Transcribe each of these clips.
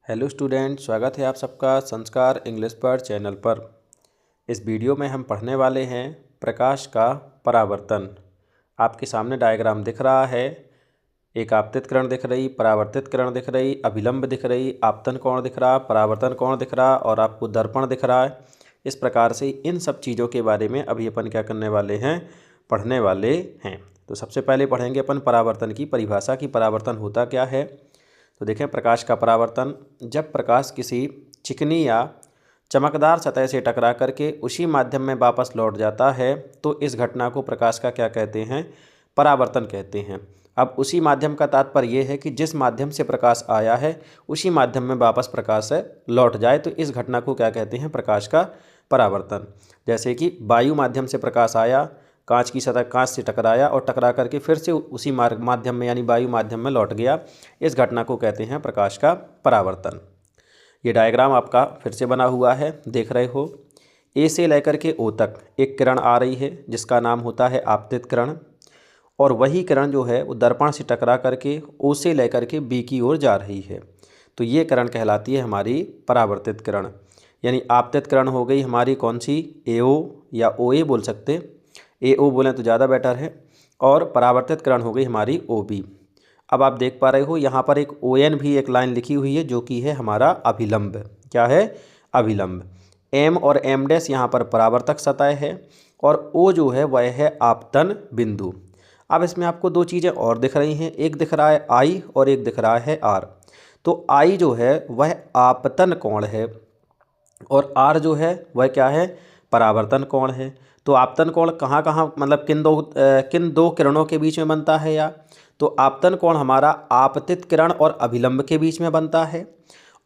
Hello student, स्वागत है आप सबका संस्कार इंग्लिश पर चैनल पर। इस वीडियो में हम पढ़ने वाले हैं प्रकाश का परावर्तन। आपके सामने डायग्राम दिख रहा है। एक आपतित किरण दिख रही, परावर्तित किरण दिख रही, अभिलंब दिख रही, आपतन कोण दिख रहा, परावर्तन कोण दिख रहा और आपको दर्पण दिख रहा है। इस प्रकार से इन सब चीज़ों के बारे में अभी अपन क्या करने वाले हैं, पढ़ने वाले हैं। तो सबसे पहले पढ़ेंगे अपन परावर्तन की परिभाषा की परावर्तन होता क्या है। तो देखें, प्रकाश का परावर्तन, जब प्रकाश किसी चिकनी या चमकदार सतह से टकरा करके उसी माध्यम में वापस लौट जाता है तो इस घटना को प्रकाश का क्या कहते हैं, परावर्तन कहते हैं। अब उसी माध्यम का तात्पर्य यह है कि जिस माध्यम से प्रकाश आया है उसी माध्यम में वापस प्रकाश लौट जाए तो इस घटना को क्या कहते हैं, प्रकाश का परावर्तन। जैसे कि वायु माध्यम से प्रकाश आया, कांच की सतह कांच से टकराया और टकरा करके फिर से उसी माध्यम में यानी वायु माध्यम में लौट गया, इस घटना को कहते हैं प्रकाश का परावर्तन। ये डायग्राम आपका फिर से बना हुआ है, देख रहे हो। ए से लेकर के ओ तक एक किरण आ रही है जिसका नाम होता है आपतित किरण, और वही किरण जो है वो दर्पण से टकरा करके ओ से लेकर के बी की ओर जा रही है। तो ये किरण कहलाती है हमारी परावर्तित किरण। यानी आपतित किरण हो गई हमारी कौन सी, एओ या ओ ए बोल सकते, एओ बोलें तो ज़्यादा बेटर है, और परावर्तित किरण हो गई हमारी ओ बी। अब आप देख पा रहे हो यहाँ पर एक ओ एन भी एक लाइन लिखी हुई है जो कि है हमारा अभिलंब। क्या है, अभिलंब। एम और एम डैश यहाँ पर परावर्तक सतह है और ओ जो है वह है आपतन बिंदु। अब इसमें आपको दो चीज़ें और दिख रही हैं, एक दिख रहा है आई और एक दिख रहा है आर। तो आई जो है वह आपतन कोण है और आर जो है वह क्या है, परावर्तन कोण है। तो आपतन कोण कहाँ कहाँ, मतलब किन दो किरणों के बीच में बनता है या, तो आपतन कोण हमारा आपतित किरण और अभिलंब के बीच में बनता है,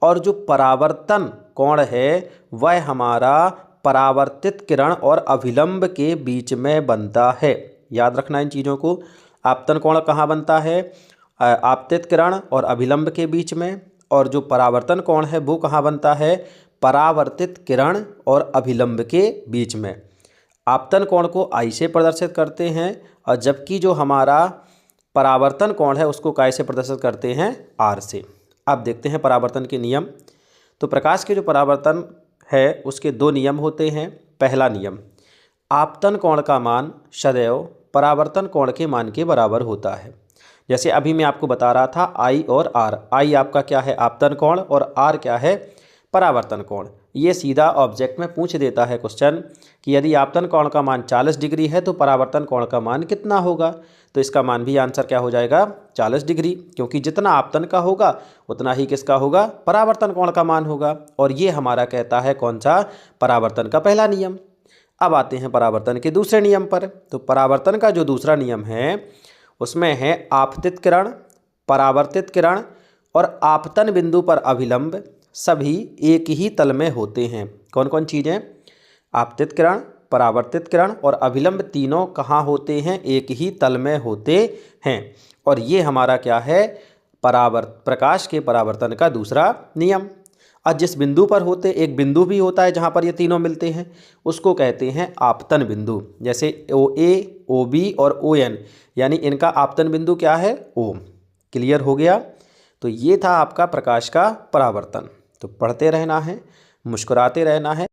और जो परावर्तन कोण है वह हमारा परावर्तित किरण और अभिलंब के बीच में बनता है। याद रखना इन चीज़ों को। आपतन कोण कहाँ बनता है, आपतित किरण और अभिलंब के बीच में, और जो परावर्तन कोण है वो कहाँ बनता है, परावर्तित किरण और अभिलंब के बीच में। आपतन कोण को आई से प्रदर्शित करते हैं और जबकि जो हमारा परावर्तन कोण है उसको काय से प्रदर्शित करते हैं, आर से। अब देखते हैं परावर्तन के नियम। तो प्रकाश के जो परावर्तन है उसके दो नियम होते हैं। पहला नियम, आपतन कोण का मान सदैव परावर्तन कोण के मान के बराबर होता है। जैसे अभी मैं आपको बता रहा था आई और आर। आई आपका क्या है, आपतन कोण, और आर क्या है, परावर्तन कोण। ये सीधा ऑब्जेक्ट में पूछ देता है क्वेश्चन कि यदि आपतन कोण का मान 40 डिग्री है तो परावर्तन कोण का मान कितना होगा। तो इसका मान भी आंसर क्या हो जाएगा, 40 डिग्री, क्योंकि जितना आपतन का होगा उतना ही किसका होगा, परावर्तन कोण का मान होगा। और ये हमारा कहता है कौन सा, परावर्तन का पहला नियम। अब आते हैं परावर्तन के दूसरे नियम पर। तो परावर्तन का जो दूसरा नियम है उसमें है आपतित किरण, परावर्तित किरण और आपतन बिंदु पर अभिलंब सभी एक ही तल में होते हैं। कौन कौन चीज़ें, आपतित किरण, परावर्तित किरण और अभिलंब तीनों कहाँ होते हैं, एक ही तल में होते हैं। और ये हमारा क्या है, प्रकाश के परावर्तन का दूसरा नियम। और जिस बिंदु पर होते, एक बिंदु भी होता है जहाँ पर ये तीनों मिलते हैं, उसको कहते हैं आपतन बिंदु। जैसे ओ ए, ओ बी और ओ एन, यानी इनका आपतन बिंदु क्या है, ओ। क्लियर हो गया। तो ये था आपका प्रकाश का परावर्तन। तो पढ़ते रहना है, मुस्कुराते रहना है।